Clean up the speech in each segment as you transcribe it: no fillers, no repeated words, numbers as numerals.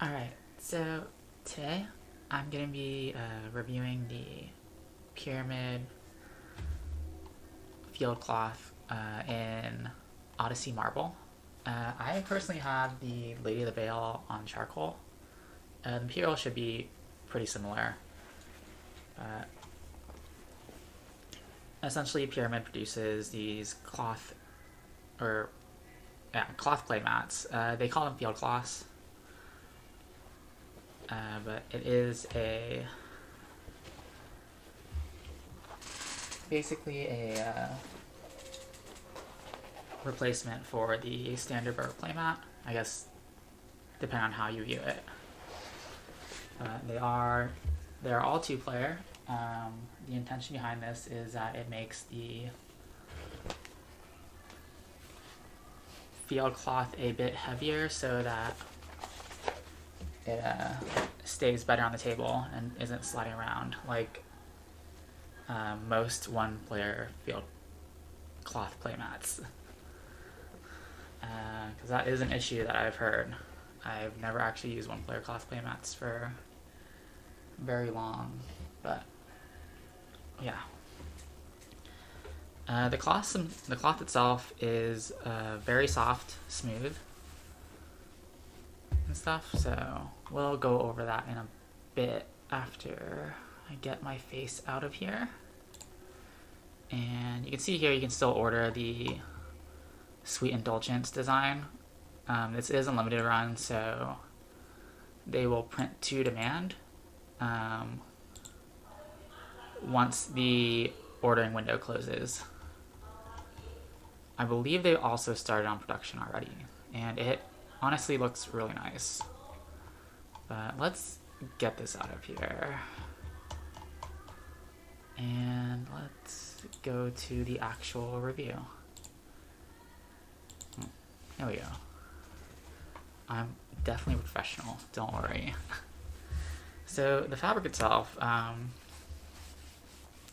Alright, so today I'm going to be reviewing the Pyramid field cloth in Odyssey Marble. I personally have the Lady of the Veil on charcoal. The material should be pretty similar. Essentially, Pyramid produces these cloth play mats. They call them field cloths. But it is basically a replacement for the standard bird playmat, I guess, depending on how you view it. They're all two-player. The intention behind this is that it makes the field cloth a bit heavier so that it stays better on the table and isn't sliding around like most one-player field cloth playmats. Because that is an issue that I've heard. I've never actually used one-player cloth playmats for very long, but yeah. The cloth itself is very soft, smooth, and stuff, so we'll go over that in a bit after I get my face out of here. And you can see here you can still order the Sweet Indulgence design. This is a limited run, so they will print to demand once the ordering window closes. I believe they also started on production already, and it honestly looks really nice. But let's get this out of here. And let's go to the actual review. There we go. I'm definitely professional, don't worry. So the fabric itself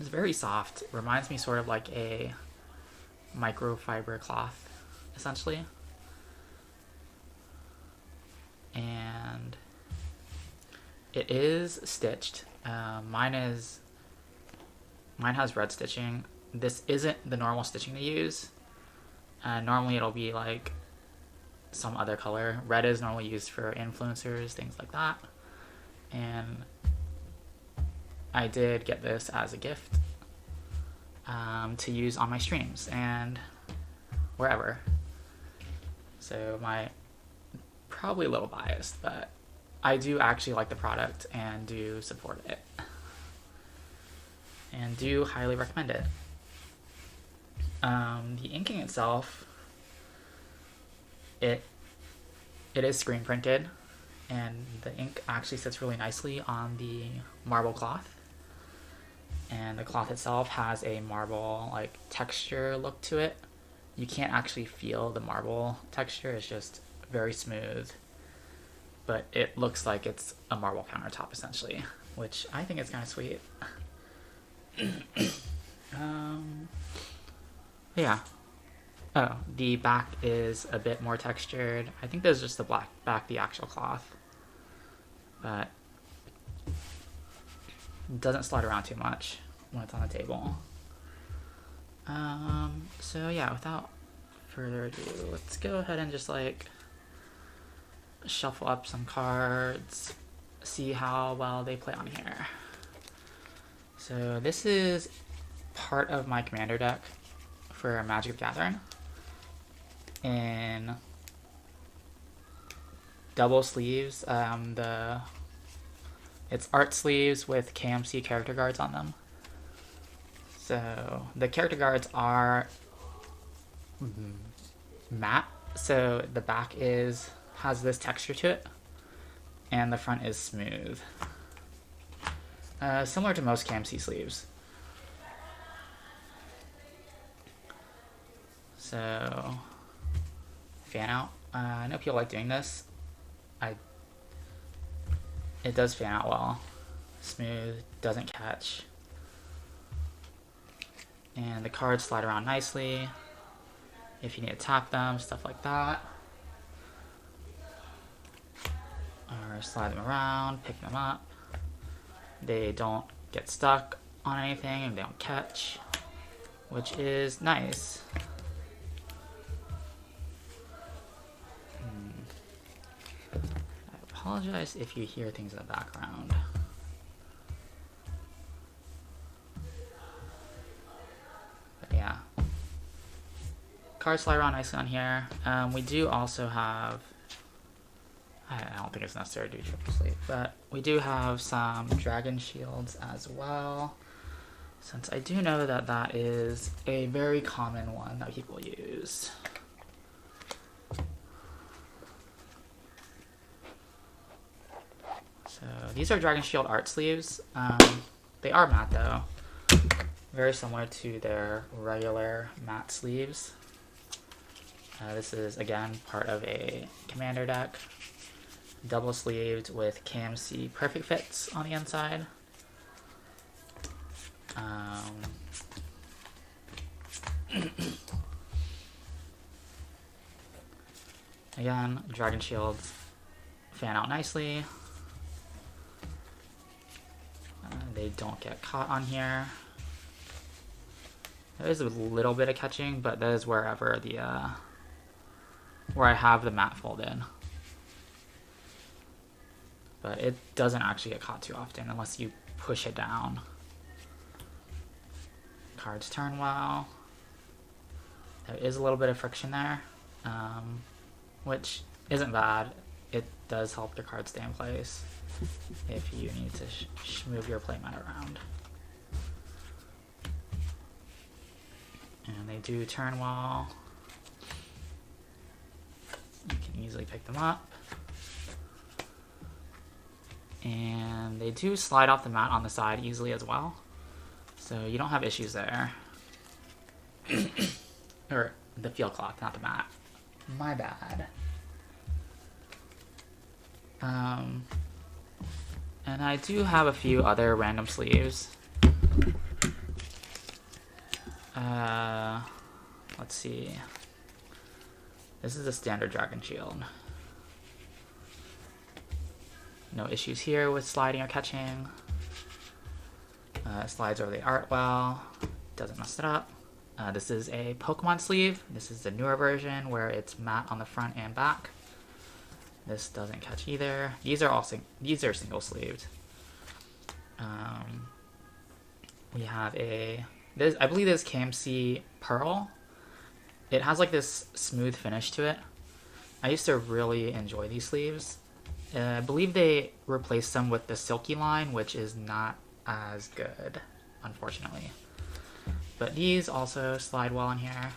is very soft. Reminds me sort of like a microfiber cloth, essentially. And it is stitched. Mine has red stitching. This isn't the normal stitching to use. Normally it'll be like some other color. Red is normally used for influencers, things like that. And I did get this as a gift to use on my streams and wherever. So probably a little biased, but I do actually like the product and do support it. And do highly recommend it. The inking itself, it is screen printed, and the ink actually sits really nicely on the marble cloth. And the cloth itself has a marble like texture look to it. You can't actually feel the marble texture, it's just very smooth. But it looks like it's a marble countertop essentially, which I think is kind of sweet. Yeah. Oh, the back is a bit more textured. I think there's just the black back, the actual cloth. But it doesn't slide around too much when it's on the table. So yeah, without further ado, let's go ahead and just like shuffle up some cards, see how well they play on here. So this is part of my commander deck for Magic the Gathering in double sleeves. It's art sleeves with KMC character guards on them. So the character guards are matte, so the back has this texture to it, and the front is smooth. Similar to most KMC sleeves. So, fan out. I know people like doing this. It does fan out well. Smooth, doesn't catch. And the cards slide around nicely if you need to tap them, stuff like that. Alright. or slide them around, pick them up. They don't get stuck on anything and they don't catch, which is nice. I apologize if you hear things in the background. But yeah. Cards slide around nicely on here. We do also have, I don't think it's necessary to do triple sleeve, but we do have some dragon shields as well, since I do know that that is a very common one that people use. So these are dragon shield art sleeves. They are matte though, very similar to their regular matte sleeves. This is again part of a commander deck, double sleeved with KMC perfect fits on the inside. Again, dragon shields fan out nicely. They don't get caught on here. There is a little bit of catching, but that is wherever the where I have the mat fold in. But it doesn't actually get caught too often unless you push it down. Cards turn well. There is a little bit of friction there, which isn't bad. It does help the card stay in place if you need to move your playmat around. And they do turn well. You can easily pick them up. And they do slide off the mat on the side easily as well. So you don't have issues there. Or the field cloth, not the mat. My bad. And I do have a few other random sleeves. Let's see. This is a standard dragon shield. No issues here with sliding or catching. It slides over the art well, doesn't mess it up. This is a Pokemon sleeve. This is the newer version where it's matte on the front and back. This doesn't catch either. These are single sleeved. We have I believe this KMC Pearl. It has like this smooth finish to it. I used to really enjoy these sleeves. I believe they replaced them with the Silky line, which is not as good, unfortunately. But these also slide well in here.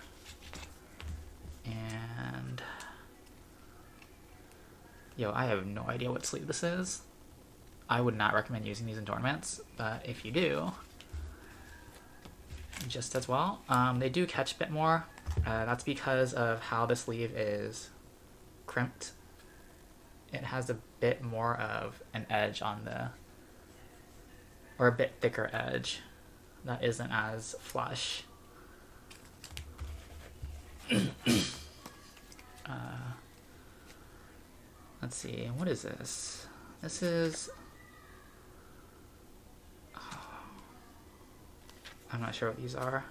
And yo, I have no idea what sleeve this is. I would not recommend using these in tournaments, but if you do, just as well. They do catch a bit more. That's because of how the sleeve is crimped. It has a bit more of an edge on or a bit thicker edge that isn't as flush. Let's see, what is this? This is, I'm not sure what these are,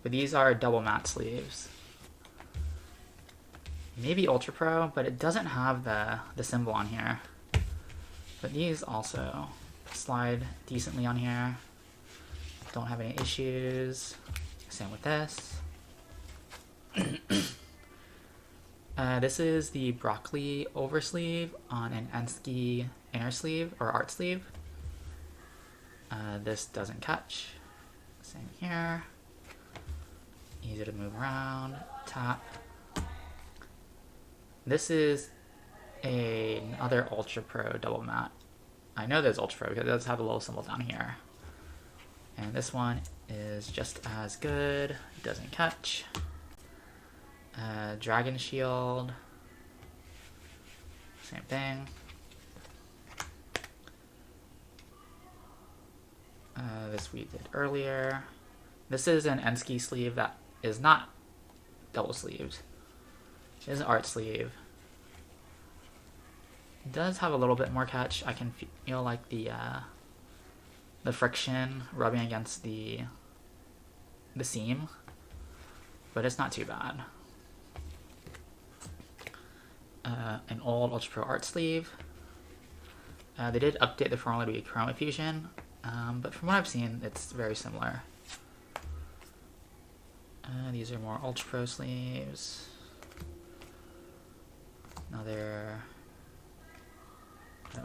but these are double matte sleeves. Maybe Ultra Pro, but it doesn't have the symbol on here. But these also slide decently on here. Don't have any issues. Same with this. This is the Broccoli oversleeve on an Ensky inner sleeve or art sleeve. This doesn't catch. Same here. Easy to move around. Tap. This is another Ultra Pro double matte. I know there's Ultra Pro because it does have a little symbol down here. And this one is just as good. It doesn't catch. Dragon Shield. Same thing. This we did earlier. This is an Ensky sleeve that is not double sleeved. It is an art sleeve. does have a little bit more catch. I can feel like the friction rubbing against the seam, but it's not too bad. An old Ultra Pro art sleeve. They did update the formula to be chroma fusion, but from what I've seen, it's very similar. These are more Ultra Pro sleeves. Another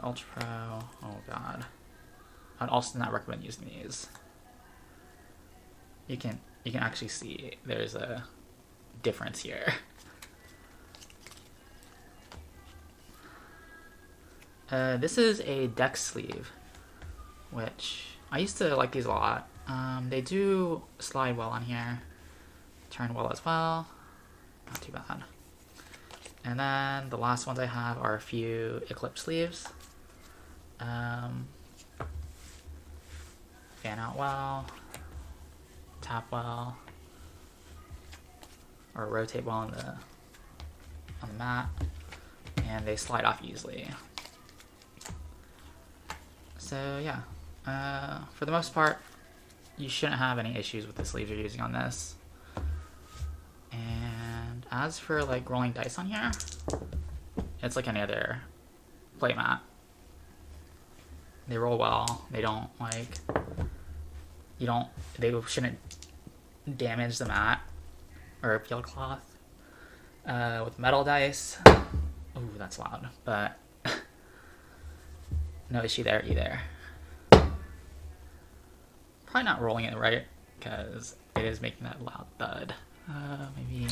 Ultra Pro. Oh god. I'd also not recommend using these. You can actually see there's a difference here. This is a deck sleeve, which I used to like these a lot. They do slide well on here, turn well as well. Not too bad. And then the last ones I have are a few Eclipse sleeves. Fan out well, tap well, or rotate well on the mat, and they slide off easily. So yeah, for the most part, you shouldn't have any issues with the sleeves you're using on this. And as for like rolling dice on here, it's like any other play mat. They roll well. They don't like, they shouldn't damage the mat or field cloth. With metal dice, ooh, that's loud, but no issue there either. Probably not rolling it right because it is making that loud thud. Maybe.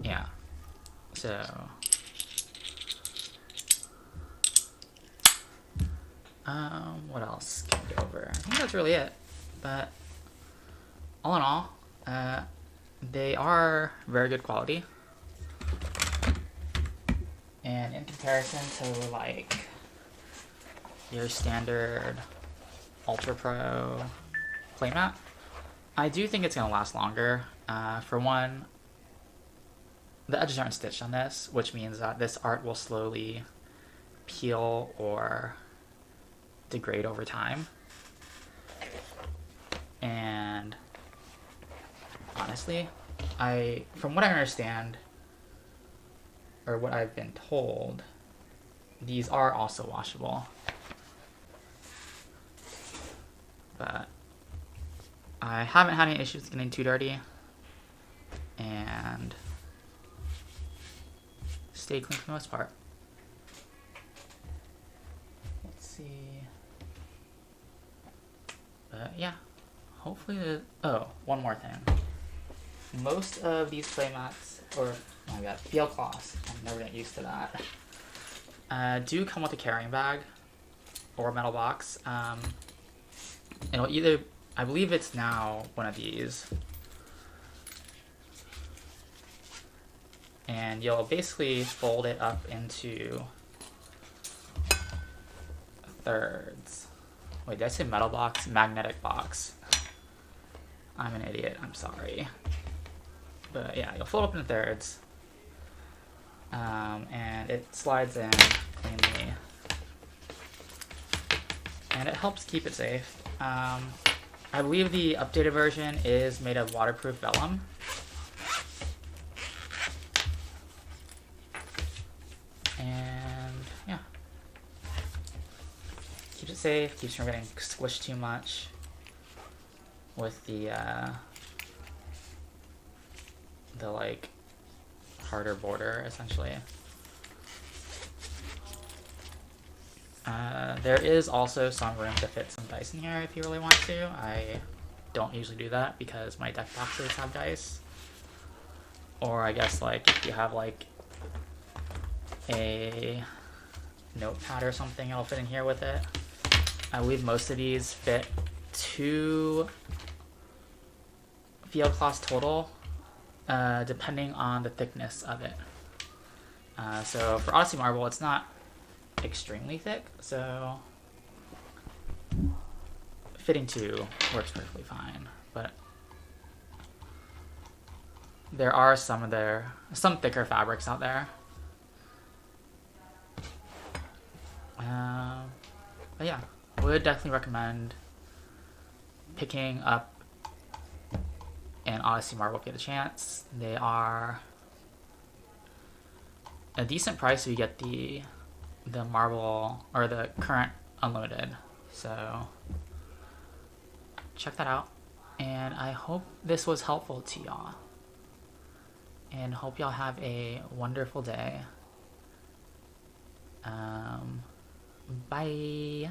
Yeah. So. What else can we go over? I think that's really it. But all in all, they are very good quality. And in comparison to like your standard Ultra Pro playmat, I do think it's gonna last longer. For one, the edges aren't stitched on this, which means that this art will slowly peel or degrade over time. And honestly, from what I understand, or what I've been told, these are also washable. But I haven't had any issues getting too dirty, and stay clean for the most part. Let's see. But yeah, hopefully one more thing. Most of these playmats, or oh my god, field cloths, I'm never get used to that, do come with a carrying bag or a metal box. It'll either, I believe it's now one of these, and you'll basically fold it up into thirds. Wait, did I say metal box? Magnetic box. I'm an idiot, I'm sorry. But yeah, you'll fold up in thirds, and it slides in cleanly, and it helps keep it safe. I believe the updated version is made of waterproof vellum. And yeah, keeps it safe, keeps from getting squished too much with the like harder border, essentially. There is also some room to fit some dice in here if you really want to. I don't usually do that because my deck boxes have dice. Or I guess like if you have like a notepad or something, it'll fit in here with it. I believe most of these fit 2 field cloths total, depending on the thickness of it. So for Odyssey Marble, it's not extremely thick, so fitting 2 works perfectly fine. But there are some thicker fabrics out there. But yeah, would definitely recommend picking up an Odyssey marble if you get a chance. They are a decent price if you get the marble or the current unlimited. So check that out. And I hope this was helpful to y'all. And hope y'all have a wonderful day. Bye.